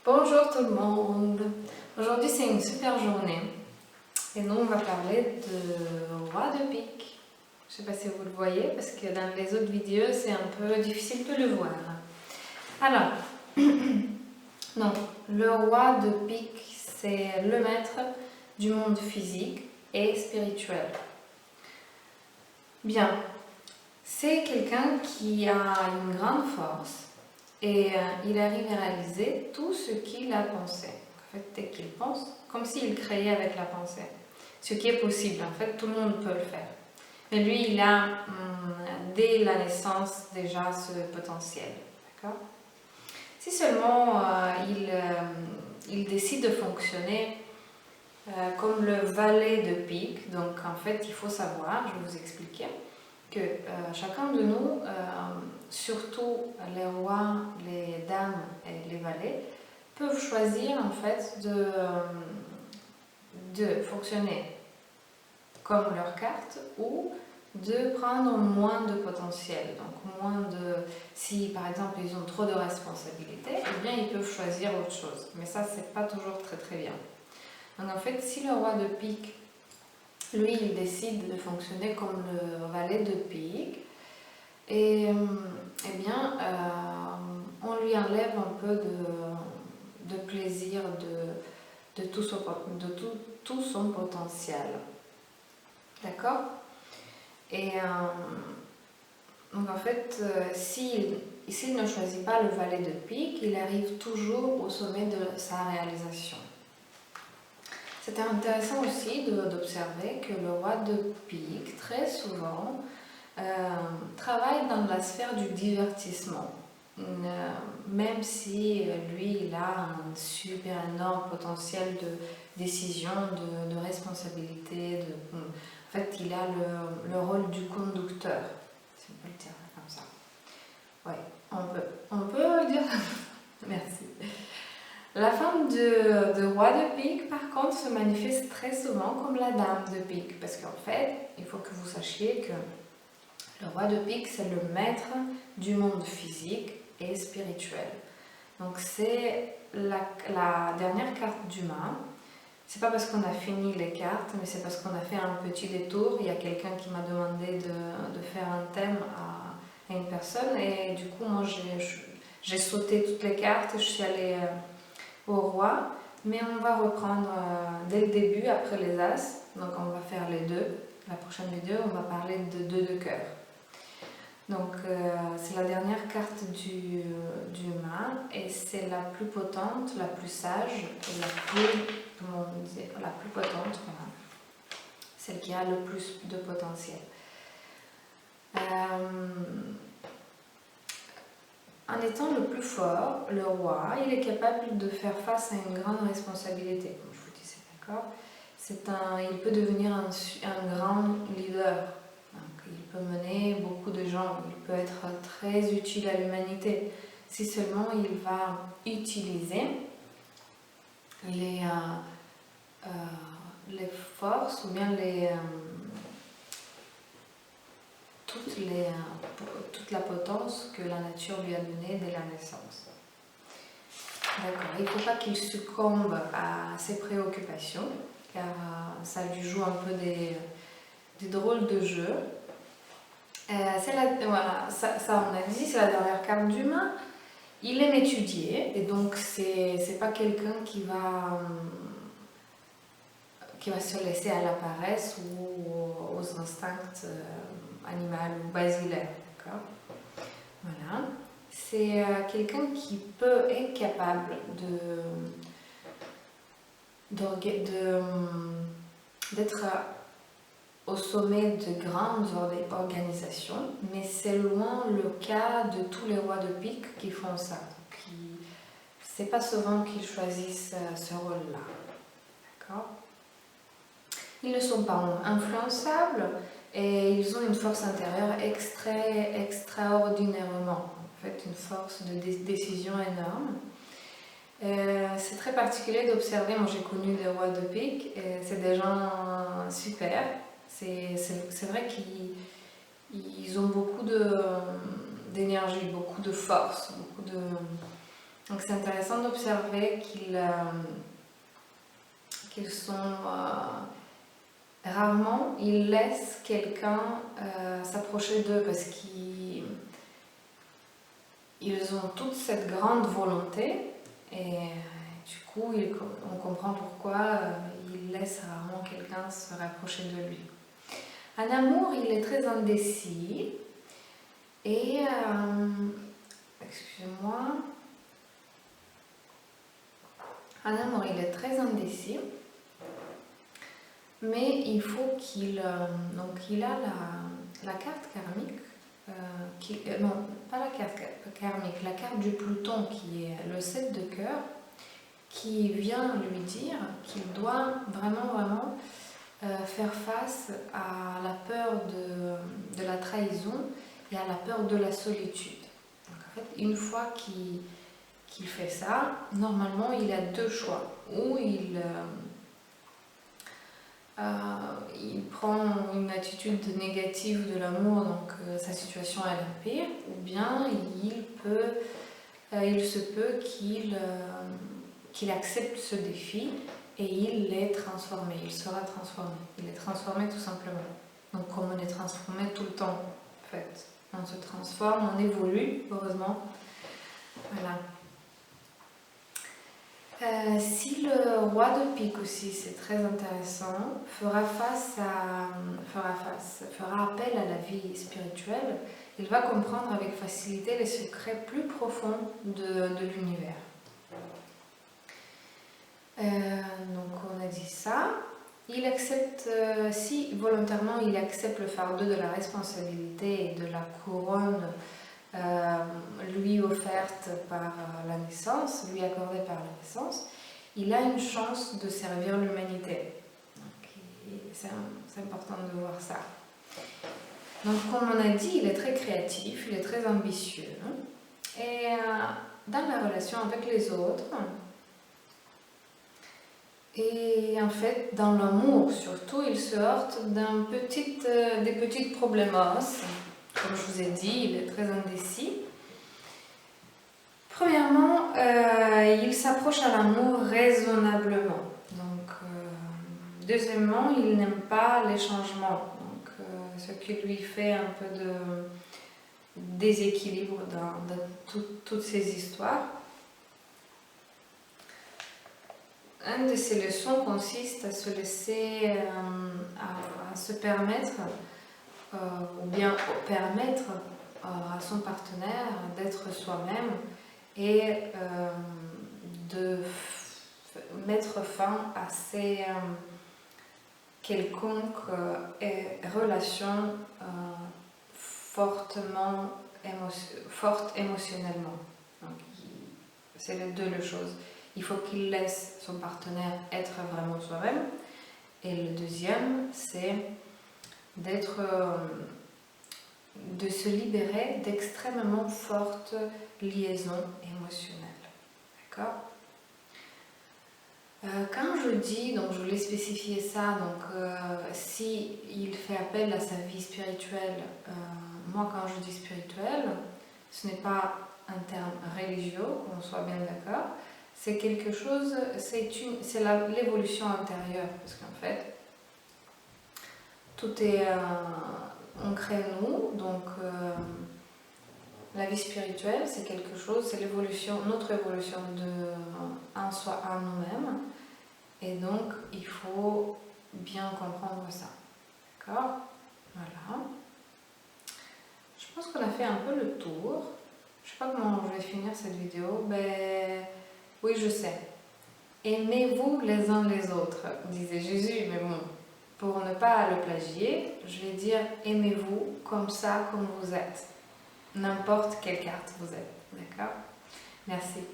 Bonjour tout le monde. Aujourd'hui c'est une super journée et nous on va parler de roi de pique. Je ne sais pas si vous le voyez parce que dans les autres vidéos c'est un peu difficile de le voir. Alors, donc le roi de pique c'est le maître du monde physique et spirituel. Bien, c'est quelqu'un qui a une grande force et il arrive à réaliser tout ce qu'il a pensé. En fait, dès qu'il pense, comme s'il créait avec la pensée. Ce qui est possible, en fait, tout le monde peut le faire. Mais lui, il a, dès la naissance, déjà ce potentiel. D'accord ? Si seulement il décide de fonctionner comme le valet de pique, donc en fait, il faut savoir, je vais vous expliquer, que chacun de nous, surtout les rois, les dames et les valets, peuvent choisir en fait de fonctionner comme leur carte ou de prendre moins de potentiel. Donc moins de... Si par exemple ils ont trop de responsabilités, eh bien ils peuvent choisir autre chose. Mais ça c'est pas toujours très très bien. Donc en fait si le roi de pique, lui il décide de fonctionner comme le valet de pique, et eh bien on lui enlève un peu de plaisir, de tout son potentiel. D'accord ? Et donc en fait, s'il ne choisit pas le valet de pique, il arrive toujours au sommet de sa réalisation. C'est intéressant aussi d'observer que le roi de pique, très souvent, travaille dans la sphère du divertissement. Même si lui, il a un super énorme potentiel de décision, de responsabilité, en fait, il a le rôle du conducteur, si on peut le dire comme ça. Oui, on peut le dire. Merci. La femme de roi de pique, par contre, se manifeste très souvent comme la dame de pique, parce qu'en fait, il faut que vous sachiez que le roi de pique, c'est le maître du monde physique et spirituel. Donc c'est la dernière carte d'humain. C'est pas parce qu'on a fini les cartes, mais c'est parce qu'on a fait un petit détour. Il y a quelqu'un qui m'a demandé de faire un thème à une personne, et du coup, moi, j'ai sauté toutes les cartes, je suis allée au roi. Mais on va reprendre dès le début, après les as. Donc on va faire les deux. La prochaine vidéo, on va parler de 2 de cœur. Donc c'est la dernière carte du humain et c'est la plus potente, la plus sage et la plus potente, voilà. Celle qui a le plus de potentiel. En étant le plus fort, le roi, il est capable de faire face à une grande responsabilité, comme je vous disais, d'accord ? Il peut devenir un grand leader. Donc, il peut mener beaucoup de gens, il peut être très utile à l'humanité, si seulement il va utiliser les forces ou bien toute la potence que la nature lui a donnée dès la naissance. D'accord, il ne faut pas qu'il succombe à ses préoccupations, car ça lui joue un peu des drôles de jeux. Voilà, ça on a dit, c'est la dernière carte d'humain. Il aime étudier, et donc c'est pas quelqu'un qui va se laisser à la paresse ou aux instincts animaux ou basilaires. Voilà. C'est quelqu'un qui est capable d'être au sommet de grandes organisations, mais c'est loin le cas de tous les rois de pique qui font ça. C'est pas souvent qu'ils choisissent ce rôle-là. D'accord ? Ils ne sont pas influençables et ils ont une force intérieure extraordinairement, en fait, une force de décision énorme. C'est très particulier d'observer, moi j'ai connu des rois de pique, c'est des gens super. C'est vrai qu'ils ont beaucoup d'énergie, beaucoup de force, beaucoup Donc c'est intéressant d'observer qu'ils sont rarement, ils laissent quelqu'un s'approcher d'eux parce qu'ils ont toute cette grande volonté et du coup on comprend pourquoi ils laissent rarement quelqu'un se rapprocher de lui. En amour, il est très indécis et excusez-moi. En amour, il est très indécis, mais il faut qu'il donc il a la carte karmique, non pas la carte karmique, la carte du Pluton qui est le 7 de cœur, qui vient lui dire qu'il doit vraiment faire face à la peur de la trahison et à la peur de la solitude. Donc en fait, une fois qu'il fait ça, normalement il a deux choix. Ou il prend une attitude négative de l'amour, donc sa situation elle empire, ou bien il se peut qu'il accepte ce défi et il est transformé, il sera transformé, il est transformé tout simplement. Donc comme on est transformé tout le temps, en fait, on se transforme, on évolue, heureusement. Voilà. Si le roi de pique aussi, c'est très intéressant, fera appel à la vie spirituelle, il va comprendre avec facilité les secrets plus profonds de l'univers. Donc on a dit ça. Il accepte, si volontairement il accepte le fardeau de la responsabilité et de la couronne lui offerte par la naissance, lui accordée par la naissance, il a une chance de servir l'humanité. C'est important de voir ça. Donc comme on a dit, il est très créatif, il est très ambitieux. Et dans la relation avec les autres, et en fait, dans l'amour surtout, il se heurte des petites problémos. Comme je vous ai dit, il est très indécis. Premièrement, il s'approche à l'amour raisonnablement. Donc, deuxièmement, il n'aime pas les changements. Donc, ce qui lui fait un peu de déséquilibre dans toutes ces histoires. Une de ces leçons consiste à se laisser, à se permettre, ou bien permettre à son partenaire d'être soi-même et de mettre fin à ces quelconques relations fortes émotionnellement. Donc, c'est les deux choses. Il faut qu'il laisse son partenaire être vraiment soi-même. Et le deuxième, c'est de se libérer d'extrêmement fortes liaisons émotionnelles. D'accord ? Quand je dis, donc je voulais spécifier ça, donc si il fait appel à sa vie spirituelle, moi quand je dis spirituel, ce n'est pas un terme religieux, qu'on soit bien d'accord. C'est quelque chose, c'est l'évolution intérieure, parce qu'en fait, tout est ancré en nous, donc la vie spirituelle, c'est quelque chose, c'est notre évolution en soi, en nous-mêmes, et donc il faut bien comprendre ça, d'accord ? Voilà. Je pense qu'on a fait un peu le tour. Je sais pas comment je vais finir cette vidéo, mais oui, je sais. Aimez-vous les uns les autres, disait Jésus, mais bon, pour ne pas le plagier, je vais dire aimez-vous comme ça, comme vous êtes. N'importe quelle carte vous êtes, d'accord ? Merci.